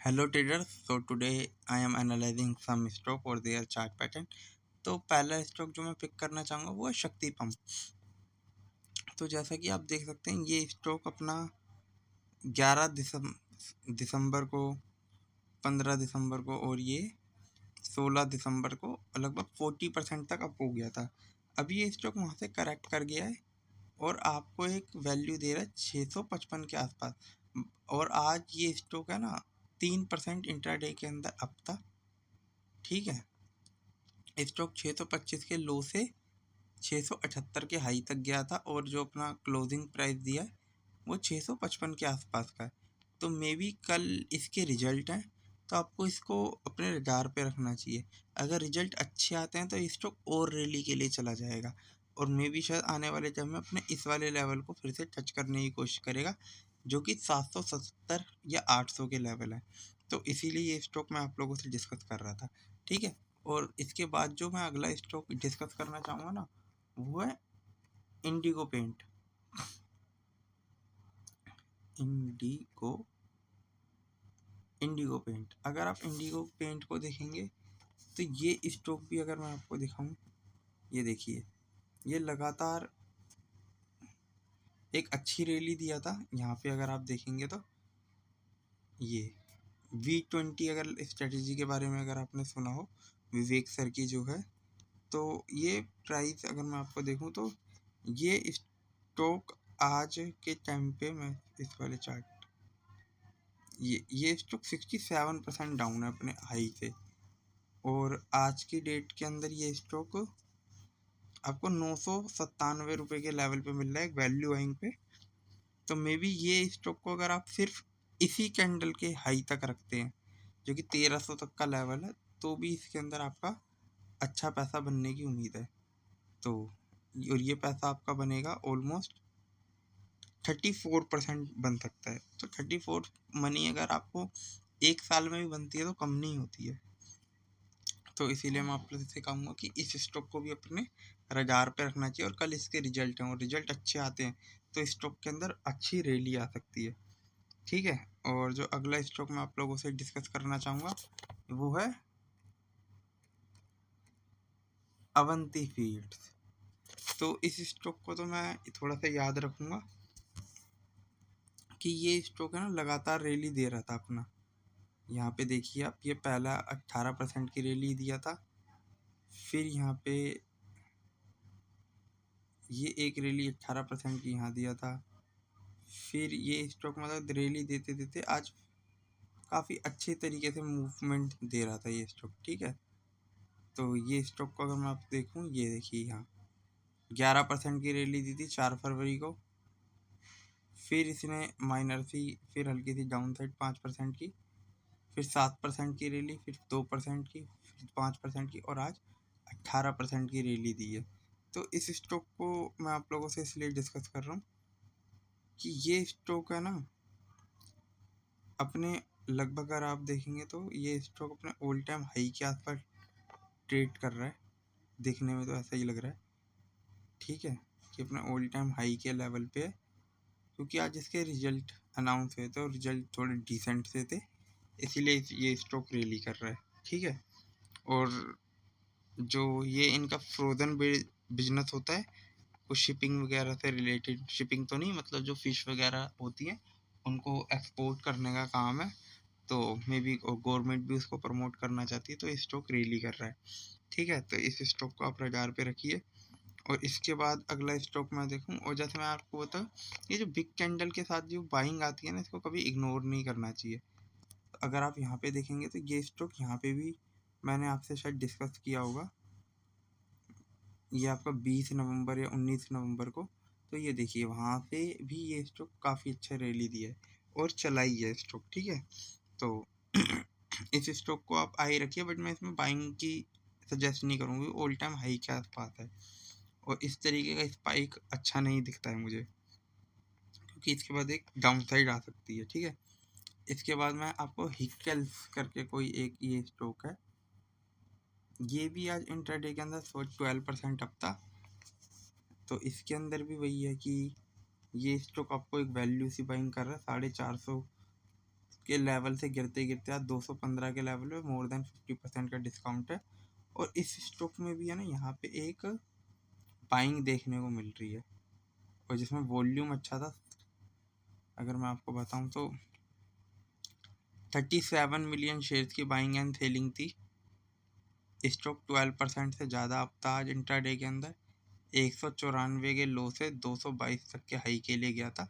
Hello traders, so today I am analyzing some stock और their chart pattern। तो पहला stock जो मैं पिक करना चाहूँगा वो है शक्ति पंप। तो जैसा कि आप देख सकते हैं ये स्टॉक अपना 11 दिसंबर को, 15 दिसंबर को और ये 16 दिसंबर को लगभग 40% तक अप हो गया था। अभी ये स्टॉक वहाँ से करेक्ट कर गया है और आपको एक वैल्यू दे रहा है 655 के आसपास। और आज ये स्टॉक है ना 3% इंट्राडे के अंदर अप था। ठीक है, स्टॉक 625 के लो से 678 के हाई तक गया था और जो अपना क्लोजिंग प्राइस दिया है वो 655 के आसपास का है। तो मे बी कल इसके रिजल्ट हैं, तो आपको इसको अपने रडार पे रखना चाहिए। अगर रिजल्ट अच्छे आते हैं तो स्टॉक और रैली के लिए चला जाएगा और मे बी शायद आने वाले टाइम में अपने इस वाले लेवल को फिर से टच करने की कोशिश करेगा, जो कि 770 या 800 के लेवल है। तो इसीलिए ये स्टॉक मैं आप लोगों से डिस्कस कर रहा था। ठीक है, और इसके बाद जो मैं अगला स्टॉक डिस्कस करना चाहूँगा ना वो है इंडिगो पेंट। इंडिगो पेंट, अगर आप इंडिगो पेंट को देखेंगे तो ये स्टॉक भी अगर मैं आपको दिखाऊं, ये देखिए ये लगातार एक अच्छी रैली दिया था। यहाँ पे अगर आप देखेंगे तो ये V20 अगर स्ट्रेटेजी के बारे में अगर आपने सुना हो, विवेक सर की जो है, तो ये प्राइस अगर मैं आपको देखूं तो ये स्टॉक आज के टाइम पे, मैं इस वाले चार्ट, ये स्टॉक 67% डाउन है अपने हाई से और आज की डेट के अंदर ये स्टॉक आपको 997 रुपये के लेवल पे मिल रहा है एक वैल्यू बाइंग पे। तो मे बी ये स्टॉक को अगर आप सिर्फ इसी कैंडल के हाई तक रखते हैं जो कि 1300 तक का लेवल है, तो भी इसके अंदर आपका अच्छा पैसा बनने की उम्मीद है। तो और ये पैसा आपका बनेगा ऑलमोस्ट 34% बन सकता है। तो 34 मनी अगर आपको एक साल में भी बनती है तो कम नहीं होती है। तो इसीलिए मैं आप लोगों से कहूँगा कि इस स्टॉक को भी अपने रडार पे रखना चाहिए। और कल इसके रिजल्ट हैं और रिजल्ट अच्छे आते हैं तो स्टॉक के अंदर अच्छी रैली आ सकती है। ठीक है, और जो अगला स्टॉक मैं आप लोगों से डिस्कस करना चाहूँगा वो है अवंती फीड्स। तो इस स्टॉक को तो मैं थोड़ा सा याद रखूँगा कि ये स्टॉक है ना लगातार रैली दे रहा था अपना। यहाँ पे देखिए आप, ये पहला 18% की रैली दिया था, फिर यहाँ पे ये एक रैली 18% की यहाँ दिया था, फिर ये स्टॉक मतलब रैली देते देते आज काफ़ी अच्छे तरीके से मूवमेंट दे रहा था ये स्टॉक। ठीक है, तो ये स्टॉक को अगर मैं आप देखूँ, ये देखिए यहाँ 11% की रैली दी थी 4 फरवरी को, फिर इसने माइनर सी, फिर हल्की सी डाउन साइड 5% की, फिर 7% की रैली, फिर 2% की, फिर 5% की और आज 18% की रैली दी है। तो इस स्टॉक को मैं आप लोगों से इसलिए डिस्कस कर रहा हूँ कि ये स्टॉक है ना अपने लगभग अगर आप देखेंगे तो ये स्टॉक अपने ऑल टाइम हाई के आसपास ट्रेड कर रहा है। देखने में तो ऐसा ही लग रहा है। ठीक है, कि अपने ऑल टाइम हाई के लेवल पे है, क्योंकि आज इसके रिजल्ट अनाउंस हुए थे और रिजल्ट थोड़े डिसेंट से थे, इसीलिए ये स्टॉक रैली कर रहा है। ठीक है, और जो ये इनका फ्रोज़न बिजनेस होता है, कुछ शिपिंग वगैरह से रिलेटेड, शिपिंग तो नहीं मतलब जो फ़िश वगैरह होती हैं उनको एक्सपोर्ट करने का काम है। तो मे बी गवर्नमेंट भी उसको प्रमोट करना चाहती है, तो स्टॉक रैली कर रहा है। ठीक है, तो इस स्टॉक को आप रडार पे रखिए। और इसके बाद अगला स्टॉक मैं देखूं, और जैसे मैं आपको बताऊं, ये जो बिग कैंडल के साथ जो बाइंग आती है ना, इसको कभी इग्नोर नहीं करना चाहिए। तो अगर आप यहाँ पे देखेंगे तो ये स्टॉक यहाँ पे भी मैंने आपसे शायद डिस्कस किया होगा, ये आपका 20 नवंबर या 19 नवंबर को। तो ये देखिए वहाँ पे भी ये स्टॉक काफ़ी अच्छा रैली दिया है और चलाई है स्टॉक। ठीक है, तो इस स्टॉक को आप आई रखिए, बट मैं इसमें बाइंग की सजेस्ट नहीं करूँगी, ऑल टाइम हाई के आसपास है और इस तरीके का स्पाइक अच्छा नहीं दिखता है मुझे, क्योंकि इसके बाद एक डाउन साइड आ सकती है। ठीक है, इसके बाद मैं आपको हिकल्स करके कोई एक ये स्टॉक है, ये भी आज इंट्राडे के अंदर 12% अप था। तो इसके अंदर भी वही है कि ये स्टॉक आपको एक वैल्यू सी बाइंग कर रहा है 450 के लेवल से गिरते गिरते आज 215 के लेवल पे मोर देन 50% का डिस्काउंट है। और इस स्टॉक में भी है ना यहाँ पे एक बाइंग देखने को मिल रही है और जिसमें वॉल्यूम अच्छा था। अगर मैं आपको बताऊं तो 37 मिलियन शेयर्स की बाइंग एंड सेलिंग थी। स्टॉक 12% से ज़्यादा अप था आज इंट्राडे के अंदर। 194 के लो से 222 तक के हाई के लिए गया था।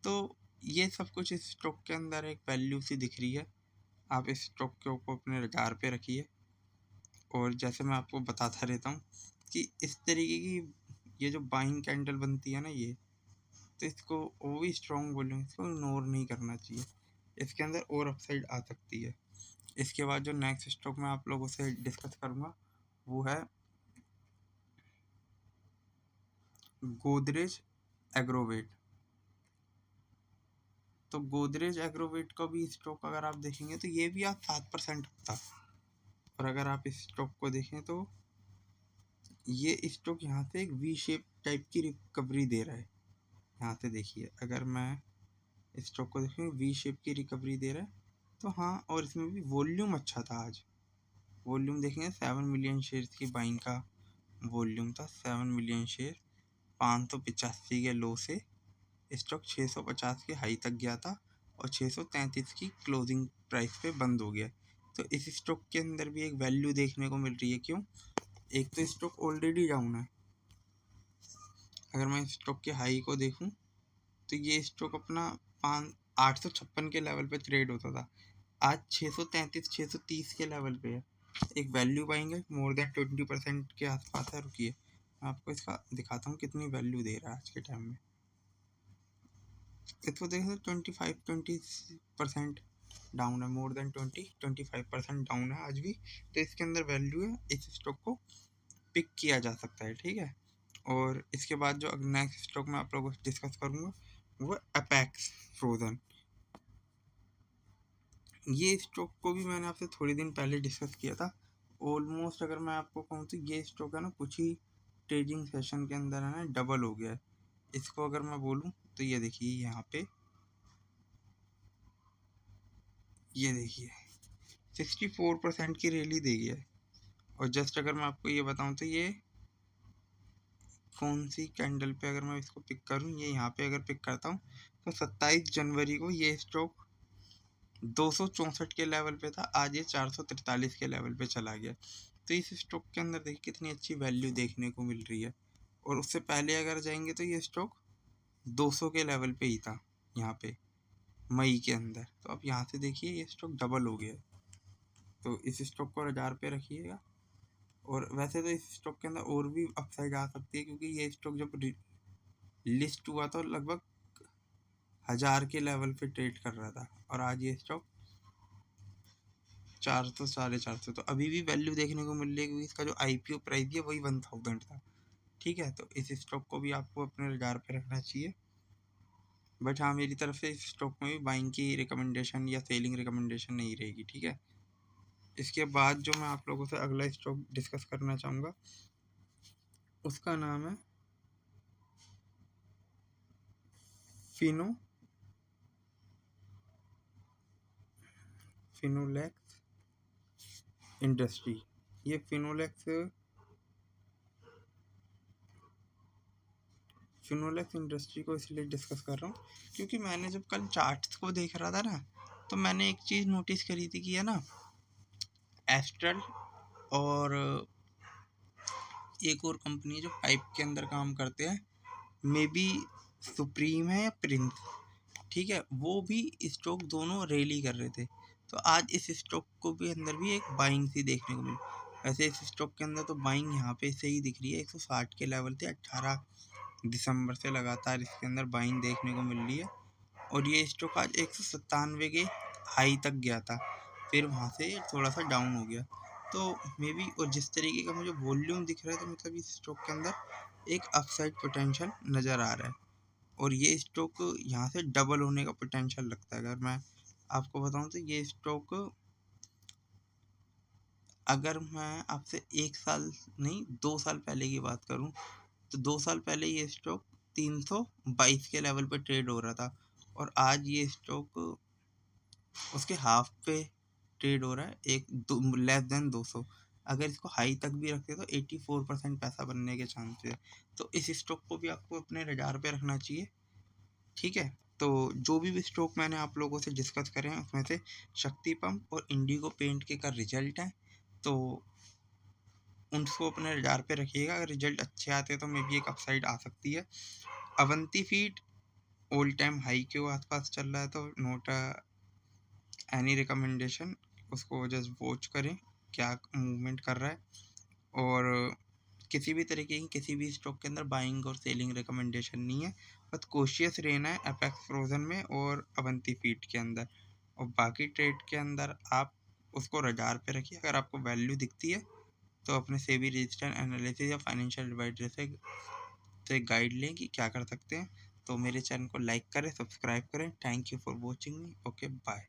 तो ये सब कुछ इस स्टॉक के अंदर एक वैल्यू सी दिख रही है। आप इस स्टॉक को अपने रडार पे रखिए। और जैसे मैं आपको बताता रहता हूँ कि इस तरीके की ये जो बाइंग कैंडल बनती है ना ये, तो इसको वो भी स्ट्रॉन्ग बोलेंगे, इसको इग्नोर नहीं करना चाहिए। इसके अंदर और अपसाइड आ सकती है। इसके बाद जो नेक्स्ट स्टॉक मैं आप लोगों से डिस्कस करूँगा वो है गोदरेज एग्रोवेट। तो गोदरेज एग्रोवेट का भी स्टॉक अगर आप देखेंगे तो ये भी आज 7% था। और अगर आप इस स्टॉक को देखें तो ये स्टॉक यहाँ से एक वी शेप टाइप की रिकवरी दे रहा है। यहाँ से देखिए, अगर मैं इस स्टॉक को देखूँ वी शेप की रिकवरी दे रहा है। तो हाँ, और इसमें भी वॉल्यूम अच्छा था आज। वॉल्यूम देखेंगे 7 मिलियन शेयर्स की बाइंग का वॉल्यूम था। 7 मिलियन शेयर 585 के लो से स्टॉक 650 के हाई तक गया था और 633 की क्लोजिंग प्राइस पे बंद हो गया। तो इस स्टॉक के अंदर भी एक वैल्यू देखने को मिल रही है। क्यों? एक तो स्टॉक ऑलरेडी डाउन है। अगर मैं स्टॉक के हाई को देखूं तो ये स्टॉक अपना 856 के लेवल पे ट्रेड होता था। आज 633 630 के लेवल पे है। एक वैल्यू पाएंगे मोर देन 20% के आसपास है। रुकिए, मैं आपको इसका दिखाता हूँ कितनी वैल्यू दे रहा है आज के टाइम में। इसको देखें 20% डाउन है। मोर देन 25% डाउन है आज भी। तो इसके अंदर वैल्यू है, इस स्टॉक को पिक किया जा सकता है। ठीक है। और इसके बाद जो नेक्स्ट स्टॉक मैं आप लोगों से डिस्कस करूँगा वो अपेक्स फ्रोजन। ये स्टॉक को भी मैंने आपसे थोड़ी दिन पहले डिस्कस किया था। ऑलमोस्ट अगर मैं आपको कहूँ तो ये स्टॉक है ना कुछ ही ट्रेडिंग सेशन के अंदर है ना डबल हो गया है। इसको अगर मैं बोलूँ तो ये देखिए, यहाँ पे ये देखिए 64% की रैली दे गया है। और जस्ट अगर मैं आपको ये बताऊँ तो ये कौन सी कैंडल पे अगर मैं इसको पिक करूँ, ये यहाँ पे अगर पिक करता हूँ तो 27 जनवरी को ये स्टॉक 264 के लेवल पे था। आज ये 443 के लेवल पे चला गया। तो इस स्टॉक के अंदर देखिए कितनी अच्छी वैल्यू देखने को मिल रही है। और उससे पहले अगर जाएंगे तो ये स्टॉक 200 के लेवल पे ही था यहाँ पे मई के अंदर। तो अब यहाँ से देखिए ये स्टॉक डबल हो गया। तो इस स्टॉक को रडार पे रखिएगा। और वैसे तो इस स्टॉक के अंदर और भी अपसाइड आ सकती है, क्योंकि ये स्टॉक जब लिस्ट हुआ तो लगभग 1000 के लेवल पे ट्रेड कर रहा था और आज ये स्टॉक 400 450। तो अभी भी वैल्यू देखने को मिल रही है, क्योंकि इसका जो IPO प्राइस है वही 1000 था। ठीक है। तो इस स्टॉक को भी आपको अपने रडार पे रखना चाहिए। बट हाँ, मेरी तरफ से इस स्टॉक में भी बाइंग की रिकमेंडेशन या सेलिंग रिकमेंडेशन नहीं रहेगी। ठीक है। इसके बाद जो मैं आप लोगों से अगला स्टॉक डिस्कस करना चाहूँगा उसका नाम है फिनोलेक्स इंडस्ट्री। ये फिनोलेक्स इंडस्ट्री को इसलिए डिस्कस कर रहा हूँ क्योंकि मैंने जब कल चार्ट्स को देख रहा था ना, तो मैंने एक चीज़ नोटिस करी थी कि है ना एस्ट्रल और एक और कंपनी जो पाइप के अंदर काम करते हैं, मे बी सुप्रीम है या प्रिंस। ठीक है। वो भी स्टॉक दोनों रैली कर रहे थे। तो आज इस स्टॉक को भी अंदर भी एक बाइंग सी देखने को मिली। वैसे इस स्टॉक के अंदर तो बाइंग यहाँ पे से ही दिख रही है। 160 के लेवल थे 18 दिसंबर से लगातार इसके अंदर बाइंग देखने को मिल रही है। और ये स्टॉक आज 197 के हाई तक गया था, फिर वहाँ से थोड़ा सा डाउन हो गया। तो मे बी, और जिस तरीके का मुझे वॉल्यूम दिख रहा है तो मतलब इस स्टॉक के अंदर एक अपसाइड पोटेंशियल नज़र आ रहा है। और ये स्टॉक यहाँ से डबल होने का पोटेंशियल लगता है। अगर मैं आपको बताऊँ तो ये स्टॉक, अगर मैं आपसे 1 साल नहीं 2 साल पहले की बात करूँ तो 2 साल पहले ये स्टॉक 322 के लेवल पर ट्रेड हो रहा था और आज ये स्टॉक उसके हाफ पे ट्रेड हो रहा है, लेस देन 200। अगर इसको हाई तक भी रखते तो 84% पैसा बनने के चांसेस है। तो इस स्टॉक को भी आपको अपने रडार पे रखना चाहिए, ठीक है। तो जो भी स्टॉक मैंने आप लोगों से डिस्कस करे हैं उसमें से शक्ति पंप और इंडिगो पेंट के का रिजल्ट है, तो उनको अपने रडार पे रखिएगा। अगर रिजल्ट अच्छे आते हैं तो मे भी एक अपसाइड आ सकती है। Avanti feed all time high के आसपास चल रहा है, तो नोट एनी रिकमेंडेशन, उसको जस्ट वॉच करें क्या मूवमेंट कर रहा है। और किसी भी तरीके की किसी भी स्टॉक के अंदर बाइंग और सेलिंग रिकमेंडेशन नहीं है, बस कोशियस रहना है एपेक्स फ्रोजन में और अवंती फीड के अंदर। और बाकी ट्रेड के अंदर आप उसको रडार पे रखिए। अगर आपको वैल्यू दिखती है तो अपने सेबी रजिस्टर्ड एनालिसिस या फाइनेंशियल एडवाइजर से गाइड लें कि क्या कर सकते हैं। तो मेरे चैनल को लाइक करें, सब्सक्राइब करें। Thank you for watching me. Okay, bye.